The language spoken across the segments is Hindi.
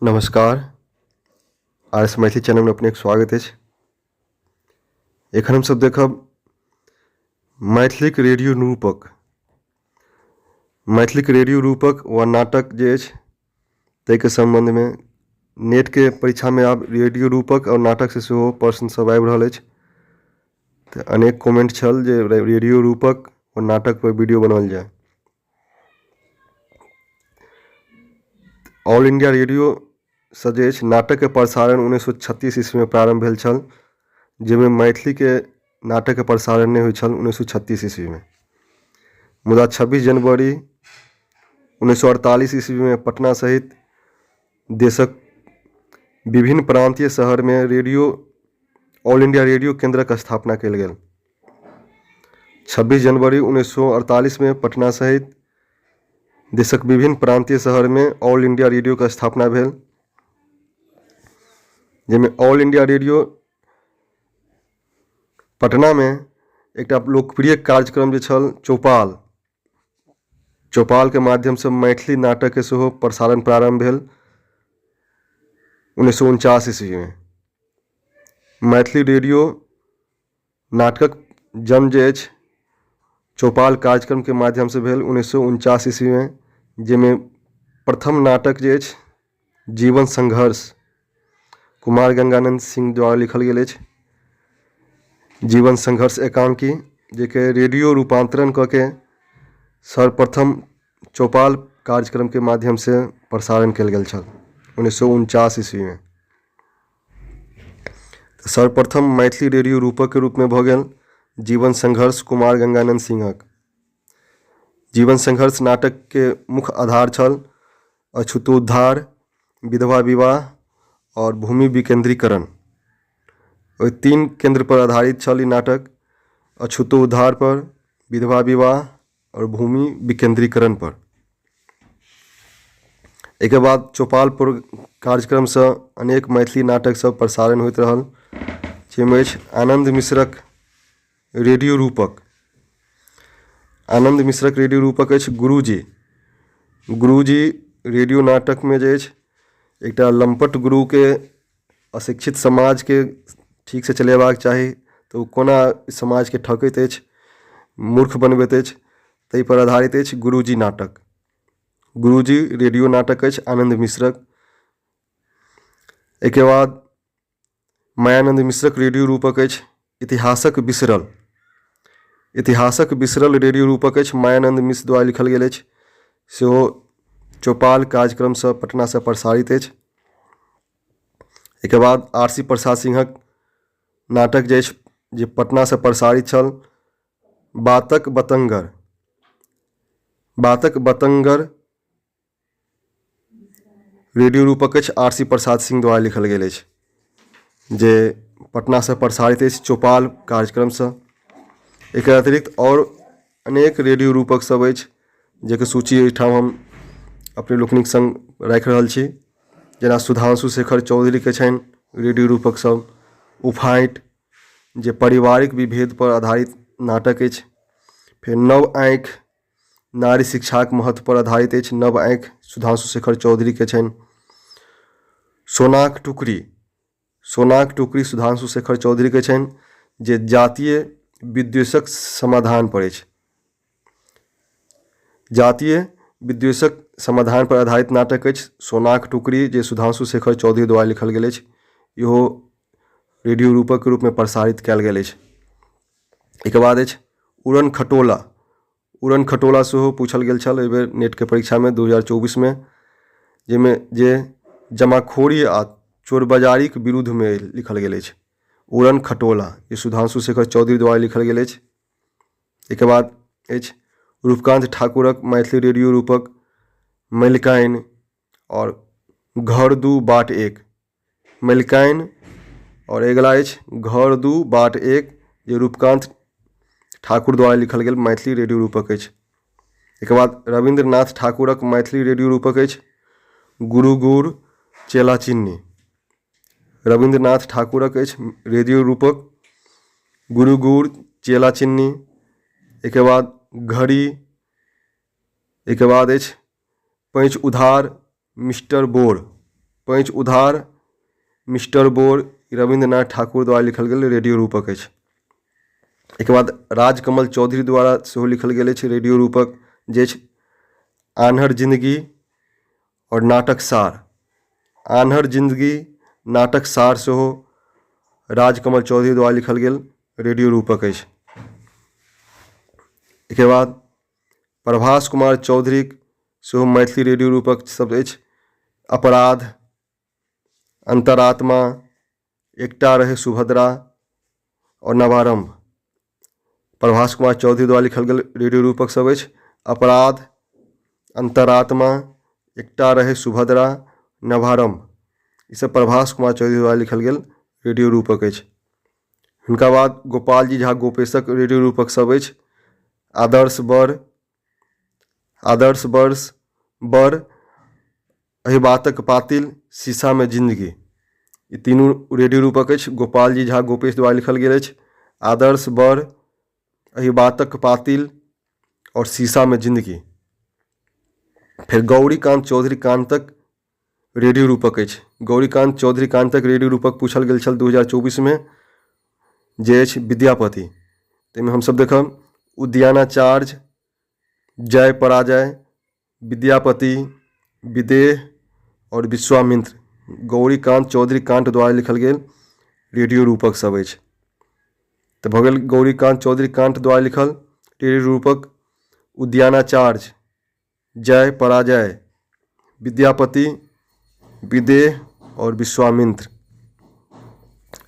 नमस्कार। आर मैथिली चैनल में अपने स्वागत है। एखन हम सब देखब मैथिलीक रेडियो निरूपक। मैथिलीक रेडियो रूपक व नाटक जे अछि ताहिके सम्बन्धमे नेटके परीक्षामे आब रेडियो रूपक और नाटक से सेहो प्रश्न सब आबि रहल अछि। तऽ अनेक कमेंट छल जे रेडियो रूपक और नाटक पर वीडियो बनाओल जाए। ऑल इंडिया रेडियो से जे अछि नाटकके प्रसारण 1936 ईस्वी में प्रारंभ भेल छल, जाहिमे मैथिलीके नाटकके प्रसारण नहि होइ छल 1936 ईस्वी में। मुदा 26 जनवरी 1948 ईस्वी में पटना सहित देशक विभिन्न प्रांतीय शहर में ऑल इंडिया रेडियो केंद्रक स्थापना कयल गेल। 26 जनवरी 1948 में पटना सहित देशक विभिन्न प्रांतीय शहर में ऑल इंडिया रेडियो का स्थापना भेल, जिसमें ऑल इंडिया रेडियो पटना में एक लोकप्रिय कार्यक्रम जे छल चौपाल के माध्यम से मैथिली नाटक के सेहो प्रसारण प्रारंभ भेल 1949 ईस्वी में। मैथिली रेडियो नाटक जन्म जे अछि चौपाल कार्यक्रम के माध्यम से भेल 1949 ईस्वी में, जिसमें प्रथम नाटक जे अछि जीवन संघर्ष कुमार गंगानंद सिंह द्वारा लिखल गेल अछि। जीवन संघर्ष एकांकी जेके रेडियो रूपांतरण करके सर्वप्रथम चौपाल कार्यक्रम के माध्यम से प्रसारण कयल गेल छल 1949 ईस्वी में। सर्वप्रथम मैथिली रेडियो रूपक के रूप में भऽ गेल जीवन संघर्ष कुमार गंगानंद सिंहक। जीवन संघर्ष नाटक के मुख्य आधार छल अछूतोद्धार, विधवा विवाह और भूमि विकेंद्रीकरण। ओहि तीन केंद्र पर आधारित छल ई नाटक, अछूतोद्धार पर, विधवा विवाह और भूमि विकेंद्रीकरण पर। एक बाद चौपाल पर कार्यक्रम से अनेक मैथिली नाटक सब प्रसारण होइत रहल, जिसमें आनंद मिश्रक रेडियो रूपक। आनंद मिश्रक रेडियो रूपक अछि गुरुजी। गुरुजी रेडियो नाटक में जे अछि एकटा लंपट गुरु के अशिक्षित समाज के ठीक से चलेबाक चाही तो कोना समाज के ठकैत अछि, मूर्ख बनबैत अछि, ताहि पर आधारित अछि गुरुजी नाटक। गुरुजी रेडियो नाटक अछि आनंद मिश्रक। एक बाद मायानंद मिश्रक रेडियो रूपक अछि इतिहासक बिसरल। इतिहासक बिसरल रेडियो रूपक अछि मायानंद मिश्र द्वारा लिखल गेल अछि, सेहो चौपाल कार्यक्रम से पटना से प्रसारित अछि। एक बाद आर.सी. प्रसाद सिंहक नाटक जे अछि जे पटना से प्रसारित छल बातक बतंगर। बातक बतंगर रेडियो रूपक अछि आर.सी. प्रसाद सिंह द्वारा लिखल गेल अछि, जे पटना से प्रसारित अछि चौपाल कार्यक्रम से। एक अतिरिक्त और अनेक रेडियो रूपक सब अछि जेके सूची एहिठाम हम अपने लोकनिक संग राखि रहल छी, जेना सुधांशु शेखर चौधरी के छनि रेडियो रूपक सब। उफाइट जे पारिवारिक विभेद पर आधारित नाटक अछि। फिर नव आँखि नारी शिक्षाक महत्व पर आधारित अछि, नव आँखि सुधांशु शेखर चौधरी के छनि। सोनाक टुकड़ी सुधांशु शेखर चौधरी के छनि, जे जातीय विद्वेषक समाधान पर अछि। जातीय विद्वेषक समाधान पर आधारित नाटक अछि सोनाक टुकड़ी, जे सुधांशु शेखर चौधरी द्वारा लिखल गेल अछि। इहो रेडियो रूपक के रूप में प्रसारित कयल गेल अछि। एक बाद अछि उड़न खटोला। उड़न खटोला सेहो पूछल गेल छल एहि बेर नेट के परीक्षा में 2024 में, जिसमें जे जमाखोरी आ चोरबाजारीक विरुद्ध में लिखल गेल अछि। उड़न खटोला ये सुधांशु शेखर चौधरी द्वारा लिखल गेल अछि। एक बाद अछि रूपकांत ठाकुरक मैथिली रेडियो रूपक मलिकाइन और घर दू बाट एक। मलिकाइन और अगला अछि घर दू बाट एक, जे रूपकांत ठाकुर द्वारा लिखल गेल मैथिली रेडियो रूपक अछि। एक बाद रविंद्रनाथ ठाकुरक मैथिली रेडियो रूपक अछि गुरु गुड़ चेला चिन्नी। रविंद्रनाथ ठाकुरक अछि रेडियो रूपक गुरु गुड़ चेला चिन्नी। एक बाद घड़ी। एक बाद अछि पैंच उधार मिस्टर बोर। पैंच उधार, मिस्टर बोर रविंद्रनाथ ठाकुर द्वारा लिखल गेल रेडियो रूपक अछि। एहिके बाद राजकमल चौधरी द्वारा सेहो लिखल गेल अछि रेडियो रूपक जे अछि आन्हर जिंदगी और नाटक सार। आन्हर जिंदगी नाटक सार सेहो राजकमल चौधरी द्वारा लिखल गेल रेडियो रूपक अछि। एहिके बाद प्रभास कुमार चौधरी सेहो मैथिली रेडियो रूपक शब्द अछि अपराध, अंतरात्मा, एकटा रहे सुभद्रा और नवारंभ। प्रभास कुमार चौधरी द्वारा लिखल गेल रेडियो रूपक सब अछि अपराध, अंतरात्मा, एकटा रहे सुभद्रा, नवारंभ। ई सब प्रभास कुमार चौधरी द्वारा लिखल गेल रेडियो रूपक अछि। हुनका बाद गोपाल जी झा गोपेशक रेडियो रूपक सब अछि आदर्श बर, आदर्श वर्ष बर, अहिबातक पातिल, शीशा में जिंदगी। ये तीनों रेडियो रूपक अछि गोपाल जी झा गोपेश द्वारा लिखल गेल अछि आदर्श बर, अहिबातक पातिल और शीशा में जिंदगी। फिर गौरीकांत चौधरी कांतक रेडियो रूपक अछि। गौरीकांत चौधरी कांतक रेडियो रूपक पूछल गेल छल 2024 में जे अछि विद्यापति। ताहिमे हमसब देखब उद्यानाचार्य, जय पराजय, विद्यापति, विदेह और विश्वामित्र गौरीकांत चौधरी कांत द्वारा लिखल गेल रेडियो रूपक सब अछि। तो भऽ गेल गौरीकांत चौधरी कांत द्वारा लिखल रेडियो रूपक उद्यानाचार्य, जय पराजय, विद्यापति, विदेह और विश्वामित्र।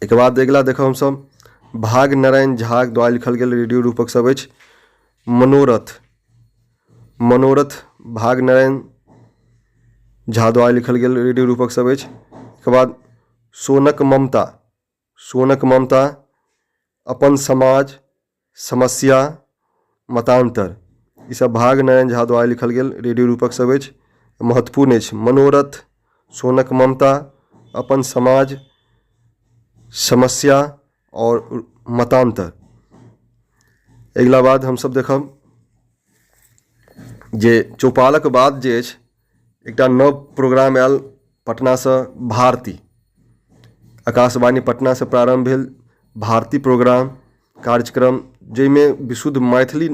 एक बाद अगिला देखब हमसब भाग नारायण झा द्वारा लिखल गेल रेडियो रूपक सब अछि मनोरथ। मनोरथ भाग नारायण झा द्वारा लिखल गेल रेडियो रूपक सब अछि। एक बाद सोनक ममता, सोनक ममता, अपन समाज, समस्या, मतांतर। ई सब भाग नारायण झा द्वारा लिखल गेल रेडियो रूपक सब अछि, महत्वपूर्ण अछि। मनोरथ, सोनक ममता, अपन समाज, समस्या और मतांतर। अगिला बाद हमसब देखब जे चौपालक बाद जे अछि एकटा नव प्रोग्राम आयल पटनासँ भारती। आकाशवाणी पटना से प्रारंभ भेल भारती प्रोग्राम कार्यक्रम जाहिमे विशुद्ध मैथिली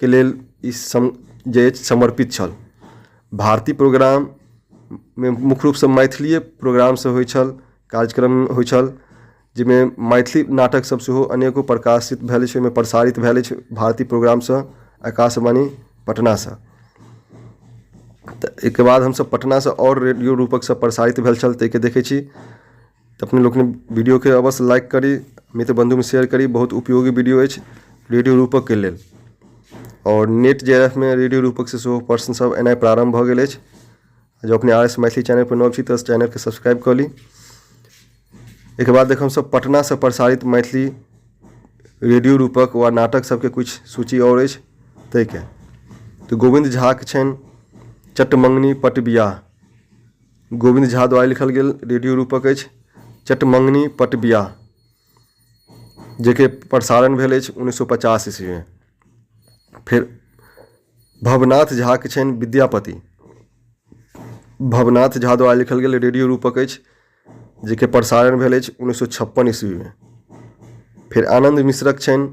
के लेल ई जे अछि समर्पित छल। भारती प्रोग्राम में मुख्य रूप से मैथिलीए प्रोग्राम से होइ छल, कार्यक्रम होइ छल जाहिमे मैथिली नाटक सब सेहो अनेको प्रकाशित भेल अछि, ओहिमे प्रसारित भेल अछि भारती प्रोग्रामसँ आकाशवाणी पटनासँ। तऽ एहिके बाद हमसब पटनासँ और रेडियो रूपक सब प्रसारित भेल छल ताहिके देखै छी। तऽ अपने लोकनि वीडियो के अवश्य लाइक करी, मित्र बंधु में शेयर करी, बहुत उपयोगी वीडियो अछि रेडियो रूपक के लेल। और नेट JRF में रेडियो रूपक से सेहो प्रश्न सब एनाइ प्रारंभ भऽ गेल अछि। जो अपने RS मैथिली चैनल पर नव छी तऽ चैनल के सब्सक्राइब कऽ ली। एक बाद देखब सब पटना से प्रसारित मैथिली रेडियो रूपक व नाटक सबके कुछ सूची और अछि ताहिके। तो गोविंद झा के छनि चटमंगनी पट बियाह। गोविंद झा द्वारा लिखल गेल रेडियो रूपक अछि चटमंगनी पट बियाह, जेके प्रसारण भेल अछि 1950 ईस्वी में। फिर भवनाथ झा के छनि विद्यापति। भवनाथ झा द्वारा लिखल गेल रेडियो रूपक अछि जेके प्रसारण भेल अछि 1956 ईस्वी में। फिर आनंद मिश्रक छनि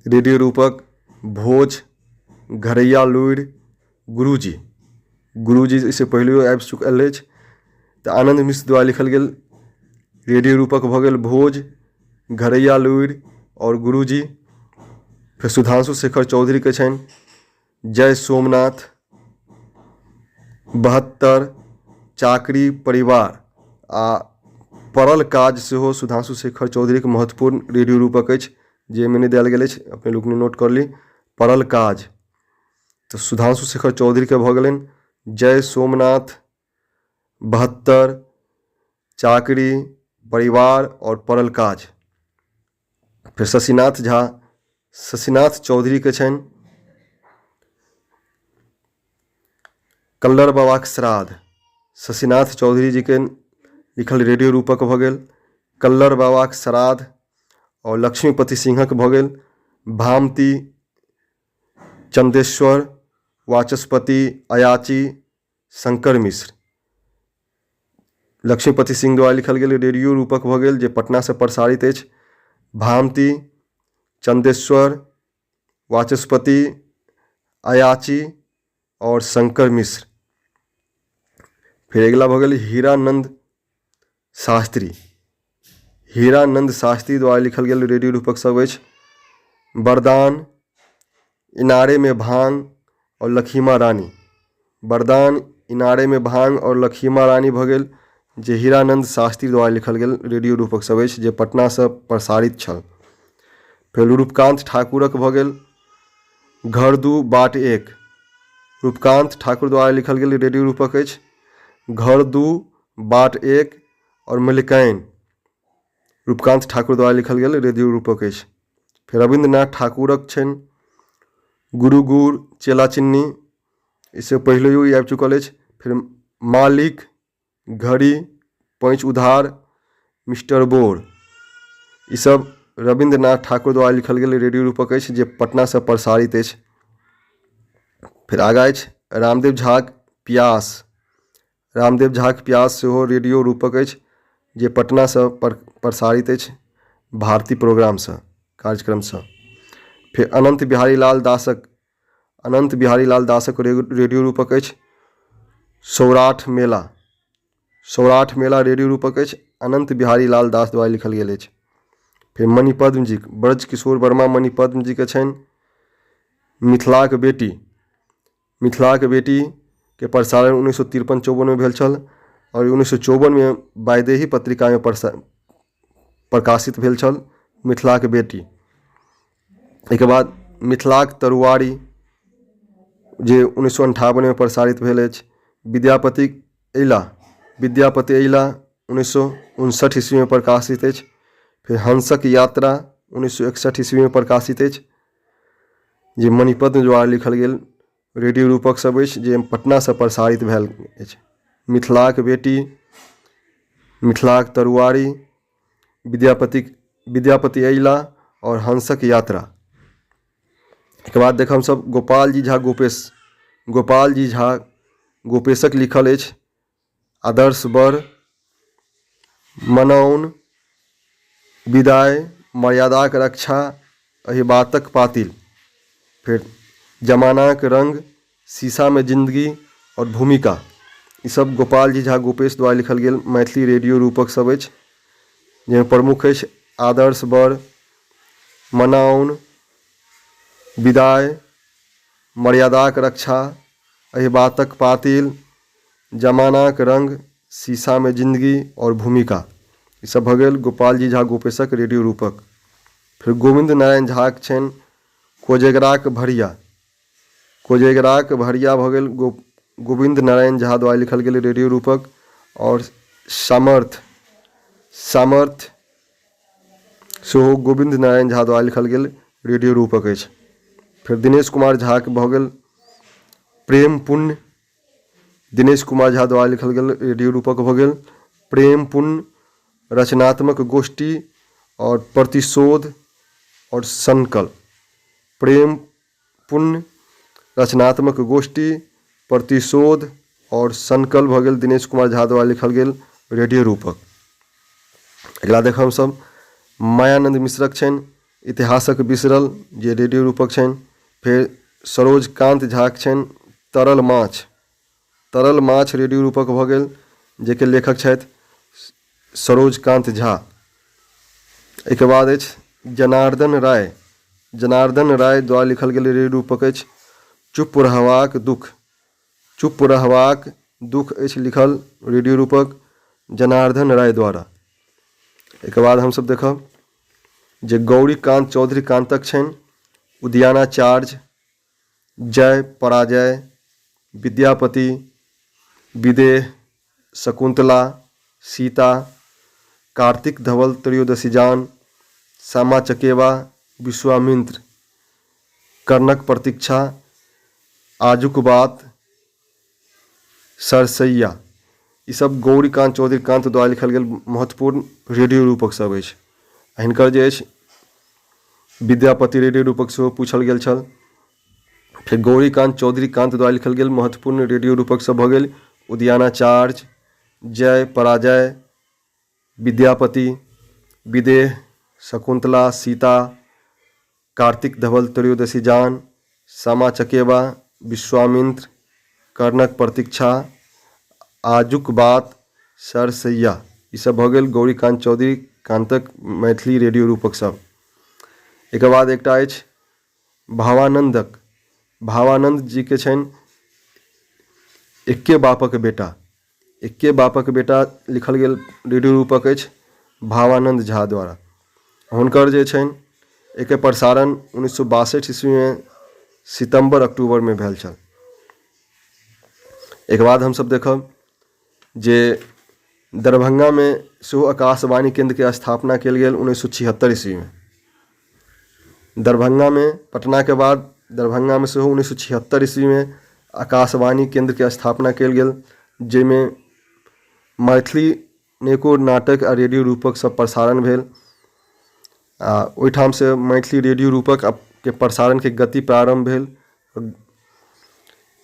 रेडियो रूपक भोज, घरैया लुरि, गुरुजी। गुरुजी इससे पहले आबि चुकल अछि। तऽ आनंद मिश्र द्वारा लिखल गेल रेडियो रूपक भऽ गेल भोज, घरैया लुरि और गुरुजी। फिर सुधांशु शेखर चौधरी के छनि जय सोमनाथ, 72, चाकरी, परिवार आ पड़ल काज सेहो सुधांशु शेखर चौधरी के महत्वपूर्ण रेडियो रूपक अछि जाहिमे नहि देल गेल अछि, अपने लोकनि नोट कर ली पड़ल काज। तो सुधांशु शेखर चौधरी के भऽ गेलनि जय सोमनाथ, 72, चाकरी, परिवार और पड़ल काज। फिर शशिनाथ झा, शशिनाथ चौधरी के छनि कल्लर बाबाक श्राद्ध। शशिनाथ चौधरी जी के लिखल रेडियो रूपक भऽ गेल कल्लर बाबाक श्राद्ध। और लक्ष्मीपति सिंहक भऽ गेल भामती, चंदेश्वर, वाचस्पति, अयाची, शंकर मिश्र। लक्ष्मीपति सिंह द्वारा लिखल गेल रेडियो रूपक भऽ गेल जे पटना से प्रसारित अछि। भामती, चंदेश्वर, वाचस्पति, अयाची और शंकर मिश्र। फिर अगला भऽ गेल हीरानंद शास्त्री। हीरानंद शास्त्री द्वारा लिखल गेल रेडियो रूपक सब अछि। वरदान, इनारे में भांग और लखीमा रानी। वरदान, इनारे में भांग और लखीमा रानी भऽ गेल जे हीरानंद शास्त्री द्वारा लिखल गेल रेडियो रूपक सब अछि जे पटना से प्रसारित छल। फिर रूपकांत ठाकुरक भऽ गेल घर दू बाट एक। रूपकांत ठाकुर द्वारा लिखल गेल रेडियो रूपक अछि घर दू बाट एक और मलिकैन। रूपकांत ठाकुर द्वारा लिखल गेल रेडियो रूपक अछि। फिर रविंद्रनाथ ठाकुरक छनि गुरु गुड़ चेला चिन्नी, इससे पहले ही आबि चुकल अछि। फिर मालिक, घड़ी, पैंच उधार, मिस्टर बोर, ई सब रविंद्रनाथ ठाकुर द्वारा लिखल गेल रेडियो रूपक अछि जे पटना से प्रसारित अछि। फिर आगा अछि रामदेव झाक प्यास। रामदेव झाक प्यास सेहो रेडियो रूपक अछि जे पटना से प्रसारित अछि भारती प्रोग्राम से, कार्यक्रम से। फिर अनंत बिहारी लाल दासक रेडियो रूपक अछि सौराठ मेला। सौराठ मेला रेडियो रूपक अछि अनंत बिहारी लाल दास द्वारा लिखल गेल अछि। फिर मणिपद्म जी, ब्रज किशोर वर्मा मणिपद्म जी के छनि मिथिलाक बेटी। मिथिलाक बेटी के प्रसारण 1953-54 में भेल छल और 1954 में वायदेही पत्रिका में प्रकाशित भेल छल मिथिलाक बेटी। एक बाद मिथिलाक तरुआरी जे 1958 में प्रसारित भेल अछि। विद्यापति अयला 1959 ईस्वी में प्रकाशित अछि। फिर हंसक यात्रा 1961 ईस्वी में प्रकाशित अछि जे मणिपद्म द्वारा लिखल गेल रेडियो रूपक सब अछि जे पटना से प्रसारित भेल अछि। मिथिलाक बेटी, मिथिलाक तरुआरी, विद्यापति अयला और हंसक यात्रा। एक बाद देख हम सब गोपाल जी झा गोपेशक लिखल अछि आदर्श बर, मनौन, विदाय, मर्यादाक रक्षा, अहिबातक पातिल। फिर जमानाक रंग, शीशा में जिंदगी और भूमिका, ये सब गोपाल जी झा गोपेश द्वारा लिखल गेल मैथिली रेडियो रूपक सब अछि जिनमें प्रमुख अछि आदर्श बर, मनाउन, विदाय, मर्यादाक रक्षा, अहिबातक पातिल, जमानाक रंग, शीशा में जिंदगी और भूमिका, ये सब भऽ गेल गोपाल जी झा गोपेशक रेडियो रूपक। फिर गोविंद नारायण झाक छनि कोजेगराक भरिया। कोजेगराक भरिया भऽ गेल गोविंद नारायण झा द्वारा लिखल गेल रेडियो रूपक। और सामर्थ सेहो गोविंद नारायण झा द्वारा लिखल गेल रेडियो रूपक अछि। फिर दिनेश कुमार झा के भऽ गेल प्रेम पुण्य। दिनेश कुमार झा द्वारा लिखल गेल रेडियो रूपक भऽ गेल प्रेम पुण्य, रचनात्मक गोष्ठी और प्रतिशोध और संकल्प। प्रेम पुण्य, रचनात्मक गोष्ठी, प्रतिशोध और संकल्प भऽ गेल दिनेश कुमार झा द्वारा लिखल गेल रेडियो रूपक। अगला देखब हम सब मायानंद मिश्रक छनि इतिहासक बिसरल जे रेडियो रूपक छनि। फिर सरोजकांत झाक छनि तरल माछ रेडियो रूपक भऽ गेल जेके लेखक छथि सरोजकांत झा। एक बाद अछि जनार्दन राय द्वारा लिखल गेल रेडियो रूपक अछि चुप रहबाक दुख अछि लिखल रेडियो रूपक जनार्दन राय द्वारा। एक बाद हमसब देखब जे गौरीकांत चौधरी कांतक छनि उद्यानाचार्य, जय पराजय, विद्यापति, विदेह, शकुंतला, सीता, कार्तिक धवल त्रयोदशीजान, श्यामा चकेवा, विश्वामित्र, कर्णक प्रतीक्षा, आजुक बात, सरसैया, ये सब गौरीकांत चौधरी कांत द्वारा लिखल गेल महत्वपूर्ण रेडियो रूपक सब अछि। हिनकर जे अछि विद्यापति रेडियो रूपक सेहो पूछल गेल छल। फिर गौरीकांत चौधरी कांत द्वारा लिखल गेल महत्वपूर्ण रेडियो रूपक सब भऽ गेल उद्यानाचार्य, जय पराजय, विद्यापति, विदेह, शकुंतला, सीता, कार्तिक धवल त्रयोदशी जान, सामा चकेबा, विश्वामित्र, कर्णक प्रतीक्षा, आजुक बात, सरसैया। ई सब भऽ गेल गौरीकांत चौधरी कांतक मैथिली रेडियो रूपक सब। एकर बाद एकटा अछि भावानंदक। भावानंद जी के छनि एक्के बापक बेटा। एक्के बापक बेटा लिखल गेल रेडियो रूपक अछि भावानंद झा द्वारा। हुनकर जे छनि एकर प्रसारण 1962 ईस्वी में सितंबर अक्टूबर में भेल छल। एक बाद हमसब देखब जे दरभंगा में सेहो आकाशवाणी केंद्र के स्थापना कयल गेल 1976 ईस्वी में। दरभंगा में, पटना के बाद दरभंगा में सेहो 1976 ईस्वी में आकाशवाणी केंद्र के स्थापना कयल गेल, जाहिमे मैथिली अनेको नाटक आ रेडियो रूपक सब प्रसारण भेल। ओहिठाम से मैथिली रेडियो रूपक के प्रसारण के गति प्रारंभ भेल।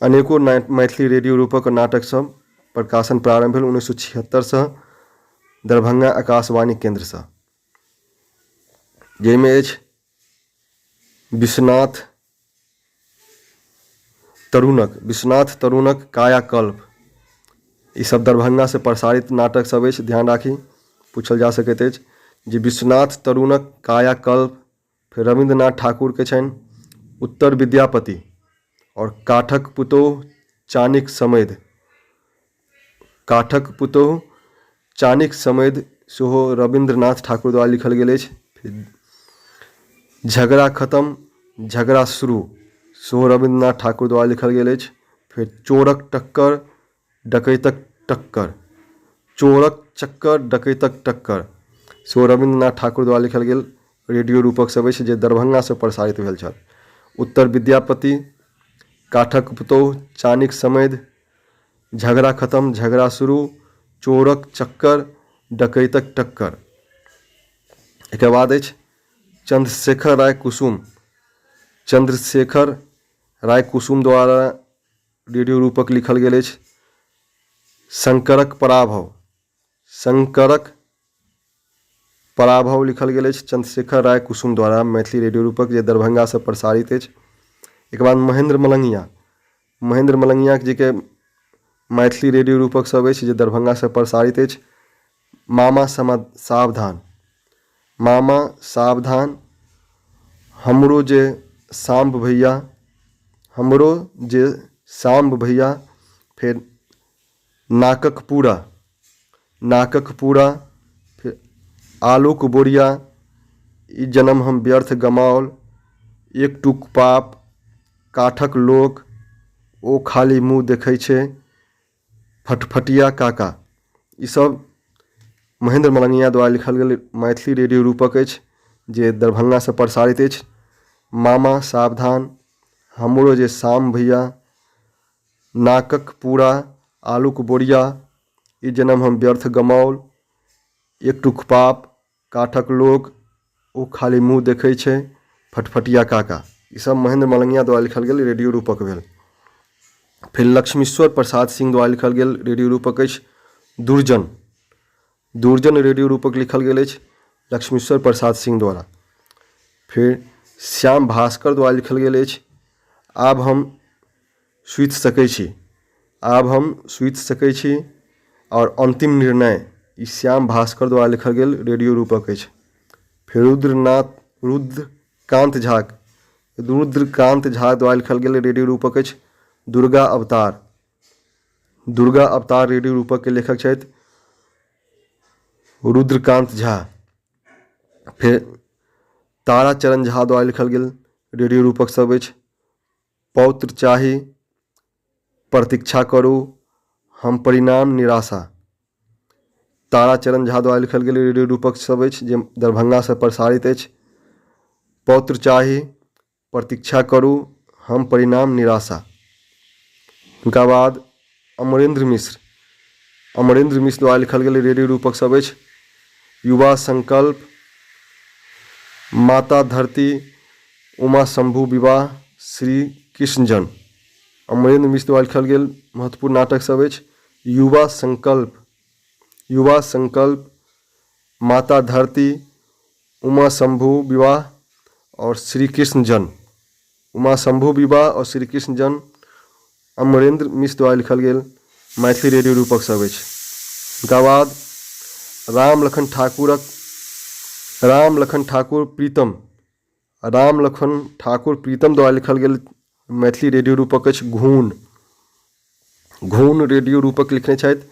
अनेको मैथिली रेडियो रूपक नाटक सब प्रकाशन प्रारंभ भेल 1976 से दरभंगा आकाशवाणी केंद्र से, जाहिमे अछि विश्वनाथ तरुणक कायाकल्प। ई सब दरभंगा से प्रसारित नाटक सब अछि। ध्यान राखी, पूछल जा सकैत अछि जे विश्वनाथ तरुणक कायाकल्प, फिर रविंद्रनाथ ठाकुर के छनि उत्तर विद्यापति, और काठक पुतोह चानिक समैध। काठक पुतोह चानिक समैध सेहो रविंद्रनाथ ठाकुर द्वारा लिखल गेल अछि। फिर झगड़ा खत्म झगड़ा शुरू सेहो रविंद्रनाथ ठाकुर द्वारा लिखल गेल अछि। फिर चोरक टक्कर डकैतक टक्कर, चोरक चक्कर डकैतक टक्कर सेहो रविंद्रनाथ ठाकुर द्वारा लिखल गेल रेडियो रूपक सब अछि, जे दरभंगा से प्रसारित भेल छल। उत्तर विद्यापति, काठक पुतोह चानिक समैध, झगड़ा खत्म झगड़ा शुरू, चोरक चक्कर डकैतक टक्कर। एकर बाद अछि चंद्रशेखर राय कुसुम। चंद्रशेखर राय कुसुम द्वारा रेडियो रूपक लिखल गेल अछि शंकरक पराभव। शंकरक पराभव लिखल गेल अछि चंद्रशेखर राय कुसुम द्वारा मैथिली रेडियो रूपक, जे दरभंगा से प्रसारित अछि। एक बाद महेंद्र मलंगिया। महेंद्र मलंगिया जी के मैथिली रेडियो रूपक सब अछि, जे दरभंगा से प्रसारित अछि। मामा सावधान, मामा सावधान, हमरो जे सांब भैया, हमरो जे सांब भैया। फिर नाकक पूरा, नाकक पूरा। फिर आलूक बोरिया, ई जन्म हम व्यर्थ गमाओल, एक टुक पाप, काठक लोक, ओ खाली मुँह देखै छै, फटफटिया काका। ई सब महेंद्र मलंगिया द्वारा लिखल गेल मैथिली रेडियो रूपक अछि, जे दरभंगा से प्रसारित अछि। मामा सावधान, हमरो जे शाम भैया, नाकक पूरा, आलूक बोरिया, ई जन्म हम व्यर्थ गमाओल, एक टुक पाप, काठक लोक, ओ खाली मुँह देखै छै, फटफटिया काका। ई सब महेंद्र मलंगिया द्वारा लिखल गेल रेडियो रूपक भेल। फिर लक्ष्मीश्वर प्रसाद सिंह द्वारा लिखल गेल रेडियो रूपक अछि दुर्जन। दुर्जन रेडियो रूपक लिखल गेल अछि लक्ष्मीश्वर प्रसाद सिंह द्वारा। फिर श्याम भास्कर द्वारा लिखल गेल अछि आब हम सुति सकै छी, आब हम सुति सकै छी, और अंतिम निर्णय, ई श्याम भास्कर द्वारा लिखल गेल रेडियो रूपक अछि। फिर रुद्रकांत झा द्वारा लिखल गेल रेडियो रूपक अछि दुर्गा अवतार। दुर्गा अवतार रेडियो रूपक के लेखक छथि रुद्रकांत झा। फिर ताराचरण झा द्वारा लिखल गेल रेडियो रूपक सब अछि पौत्र चाही, प्रतीक्षा करू, हम परिणाम निराशा। ताराचरण झा द्वारा लिखल गेल रेडियो रूपक सब अछि, जे दरभंगा से प्रसारित अछि। पौत्र चाही, प्रतीक्षा करू, हम परिणाम निराशा। हुनका बाद अमरेंद्र मिश्र। अमरेंद्र मिश्र द्वारा लिखल गेल रेडियो रूपक सब अछि युवा संकल्प, माता धरती, उमा शंभु विवाह, श्री कृष्ण जन्म। अमरेंद्र मिश्र द्वारा लिखल गेल महत्वपूर्ण नाटक सब अछि युवा संकल्प, युवा संकल्प, माता धरती, उमा शंभु विवाह और श्री कृष्ण जन्म। उमा शंभु विवाह और श्री कृष्ण जन्म अमरेंद्र मिश्र द्वारा लिखल गेल मैथिली रेडियो रूपक सब अछि। ओकरा बाद राम लखन ठाकुर प्रीतम द्वारा लिखल गेल मैथिली रेडियो रूपक अछि घून। घून रेडियो रूपक लिखने छथि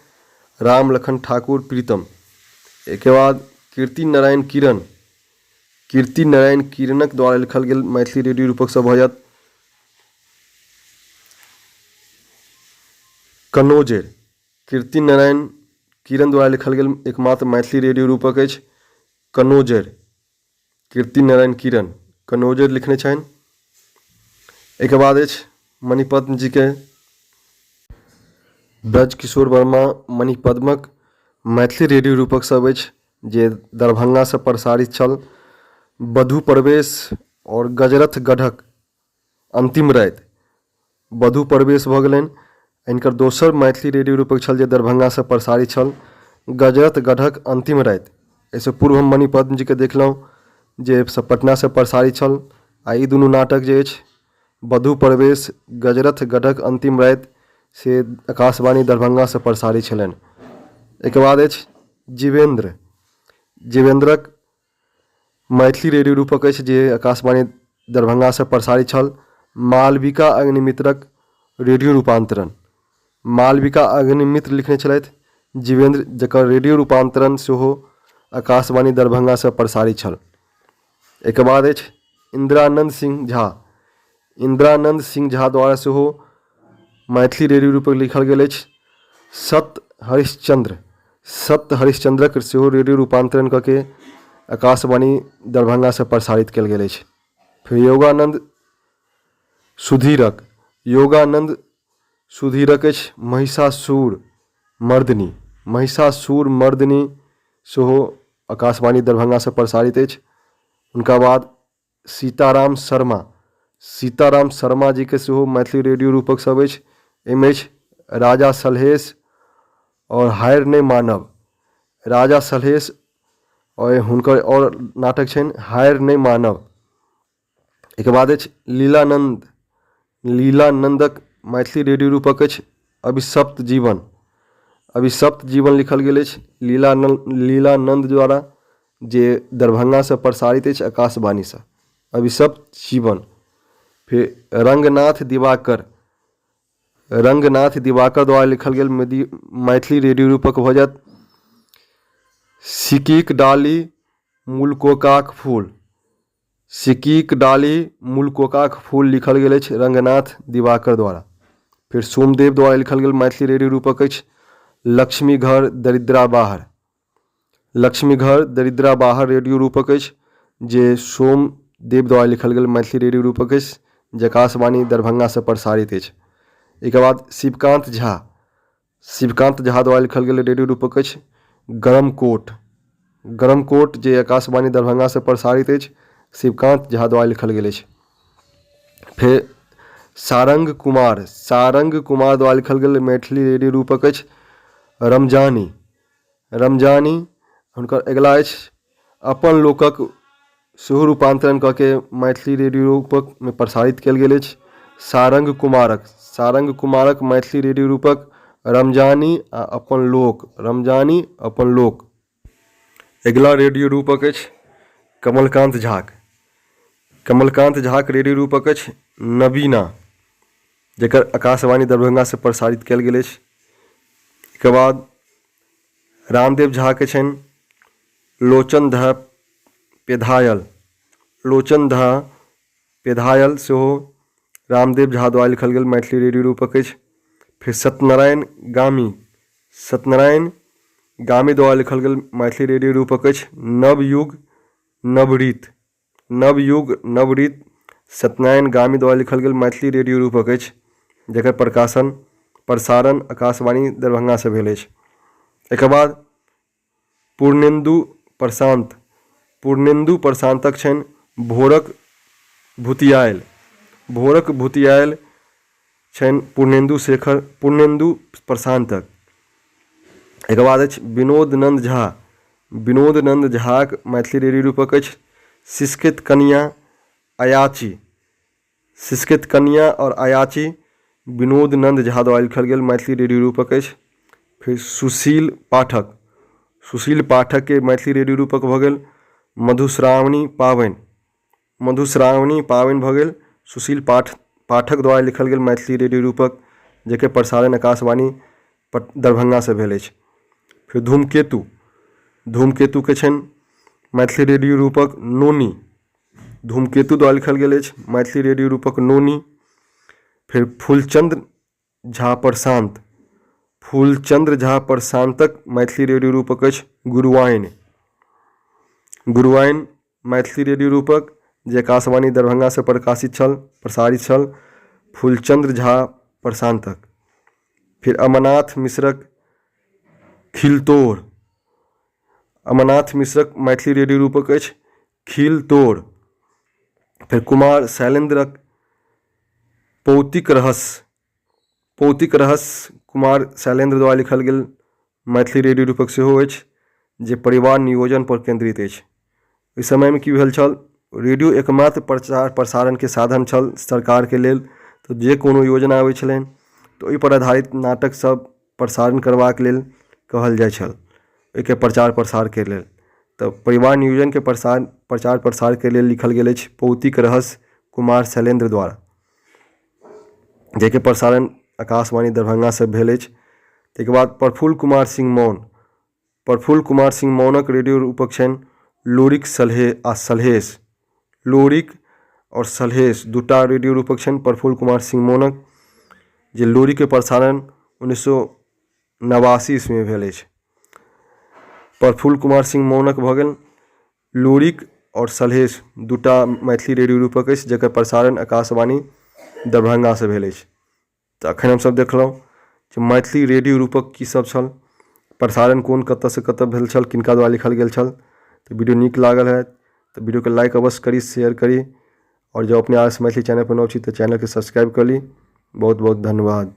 राम लखन ठाकुर प्रीतम। एके बाद कीर्ति नारायण किरणक द्वारा लिखल गेल मैथिली रेडियो रूपक सब भऽ जायत कनौजेर। कीर्ति नारायण किरण द्वारा लिखल गेल एकमात्र मैथिली रेडियो रूपक अछि कनौजेर। कीर्ति नारायण किरण कनौजेर लिखने छनि। एके बाद अछि मणिपद्म जी के ब्रज किशोर वर्मा मणिपद्मक मैथिली रेडियो रूपक सब अछि जे दरभंगा से प्रसारित छल। बधु प्रवेश और गजरथ गढ़क अंतिम राति। बधु प्रवेश भऽ गेलनि, हिनकर दोसर मैथिली रेडियो रूपक छल जे दरभंगा से प्रसारित छल गजरथ गढ़क अंतिम राति। एहिसँ पूर्व हम मणिपद्म जी के देखलहुँ जे पटना से प्रसारित छल। आ ई दुनू नाटक जे अछि बधु प्रवेश गजरथ गढ़क अंतिम राति से आकाशवाणी दरभंगा से प्रसारित छलनि। एके बाद अछि जीवेंद्रक मैथिली रेडियो रूपक अछि जे आकाशवाणी दरभंगा से प्रसारित छल मालविका अग्निमित्रक रेडियो रूपांतरण। मालविका अग्निमित्र लिखने छलथि जीवेंद्र, जकर रेडियो रूपांतरण सेहो आकाशवाणी दरभंगा से प्रसारित छल। एके बाद अछि इंद्रानंद सिंह झा द्वारा सेहो मैथिली रेडियो रूपक लिखल गेल अछि सत्य हरिश्चंद्रक सेहो रेडियो रूपांतरण कऽ के आकाशवाणी दरभंगा से प्रसारित कयल गेल अछि। फिर योगानंद सुधीरक अछि महिषासुर मर्दिनी सेहो आकाशवाणी दरभंगा से प्रसारित अछि। उनका बाद सीताराम शर्मा जी के सेहो मैथिली रेडियो रूपक सब अछि। एहिमे अछि राजा सलहेश और हायर नहि मानव। राजा सलहेश और हुनकर और नाटक छनि हायर नहि मानव। एके बाद अछि लीलानंदक मैथिली रेडियो रूपक अछि अभिशप्त जीवन लिखल गेल अछि लीलानंद द्वारा जे दरभंगा से प्रसारित अछि आकाशवाणी से अभिशप्त जीवन। फिर रंगनाथ दिवाकर द्वारा लिखल गेल मैथिली रेडियो रूपक भऽ जायत सिकीक डाली मूलकोकाक फूल लिखल गेल अछि रंगनाथ दिवाकर द्वारा। फिर सोमदेव द्वारा लिखल गेल मैथिली रेडियो रूपक अछि लक्ष्मी घर दरिद्रा बाहर रेडियो रूपक अछि जे सोमदेव द्वारा लिखल गेल मैथिली रेडियो रूपक अछि जे आकाशवाणी दरभंगा से प्रसारित अछि। एके बाद शिवकांत झा द्वारा लिखल गेल रेडियो रूपक अछि गरमकोट जे आकाशवाणी दरभंगा से प्रसारित अछि शिवकांत झा द्वारा लिखल गेल अछि। फिर सारंग कुमार द्वारा लिखल गेल मैथिली रेडियो रूपक अछि रमजानी। हुनकर अगिला अछि अपन लोकक सेहो रूपांतरण कऽ के मैथिली रेडियो रूपक में प्रसारित कयल गेल अछि सारंग कुमारक मैथिली रेडियो रूपक रमजानी अपन लोक। अगिला रेडियो रूपक अछि कमलकांत झाक रेडियो रूपक अछि नवीना, जेकर आकाशवाणी दरभंगा से प्रसारित कयल गेल अछि। एके बाद रामदेव झा के छनि लोचन धा पेधायल सेहो रामदेव झा द्वारा लिखल गेल मैथिली रेडियो रूपक अछि। फिर सत्यनारायण गामी द्वारा लिखल गेल मैथिली रेडियो रूपक अछि नवयुग नवरीत सत्यनारायण गामी द्वारा लिखल गेल मैथिली रेडियो रूपक अछि जकर प्रसारण आकाशवाणी दरभंगा से भेल अछि। एकर बाद पूर्णेन्दु प्रशांतक छनि भोरक भुतियायल छनि पूर्णेन्दु प्रशांतक। एक बाद अछि विनोद नंद झा। विनोद नंद झाक मैथिली रेडियो रूपक अछि सिसकित कनिया अयाची। सिसकित कनिया और अयाची विनोद नंद झा द्वारा लिखल गेल मैथिली रेडियो रूपक अछि। फिर सुशील पाठक। सुशील पाठक के मैथिली रेडियो रूपक भऽ गेल मधुश्रावणी पाबनि। मधुश्रावणी पाबनि भऽ गेल सुशील पाठक द्वारा लिखल गेल मैथिली रेडियो रूपक, जेकर प्रसारण आकाशवाणी दरभंगा से भेल अछि। फिर धूमकेतु। धूमकेतु के छनि मैथिली रेडियो रूपक नोनी। धूमकेतु द्वारा लिखल गेल अछि मैथिली रेडियो रूपक नोनी। फिर फूलचंद्र झा प्रशांत। फूलचंद्र झा प्रशांतक मैथिली रेडियो रूपक अछि गुरुआइन। गुरुआइन मैथिली रेडियो रूपक जे आकाशवाणी दरभंगा से प्रसारित छल फूलचंद्र झा प्रशांतक। फिर अमरनाथ मिश्रक खिलतोड़। अमरनाथ मिश्रक मैथिली रेडियो रूपक अछि खिलतोड़। फिर कुमार शैलेंद्रक पौतिक रहस्य। पौतिक रहस्य कुमार शैलेंद्र द्वारा लिखल गेल मैथिली रेडियो रूपक सेहो अछि, जे परिवार नियोजन पर केंद्रित अछि। इस समय में की भेल छल, रेडियो एकमात्र प्रचार प्रसारण के साधन छल सरकार के लेल। तो जे कोनो योजना आबै छलनि तो ओहि पर आधारित नाटक सब प्रसारण करबाक लेल कहल जाइ छल, ओहिके प्रचार प्रसार के लेल। तो परिवार नियोजन के प्रचार प्रसार के लेल लिखल गेल अछि पौतिक रहस्य कुमार शैलेंद्र द्वारा, जेके प्रसारण आकाशवाणी दरभंगा से भेल अछि। ताहिके बाद प्रफुल्ल कुमार सिंह मौन। प्रफुल्ल कुमार सिंह मौनक रेडियो रूपक छनि लोरिक सलहेश। लोरिक और सलहेश दूटा रेडियो रूपक छनि प्रफुल्ल कुमार सिंह मौनक, जे लोरिक के प्रसारण 1989 ईस्वी में भेल अछि। प्रफुल्ल कुमार सिंह मौनक भऽ गेल लोरिक और सलहेश दूटा मैथिली रेडियो रूपक अछि, जकर प्रसारण आकाशवाणी दरभंगा से भेल अछि। तो अखन हमसब देखलहुँ जे मैथिली रेडियो रूपक की सब छल, प्रसारण कोन कतऽ से कतऽ भेल छल, किनका द्वारा लिखल गेल छल। तो वीडियो नीक लागल है तो वीडियो के लाइक अवश्य करी, शेयर करी, और जो अपने आस मैथिली चैनल पर नव छी तो चैनल के सब्सक्राइब कर ली। बहुत बहुत धन्यवाद।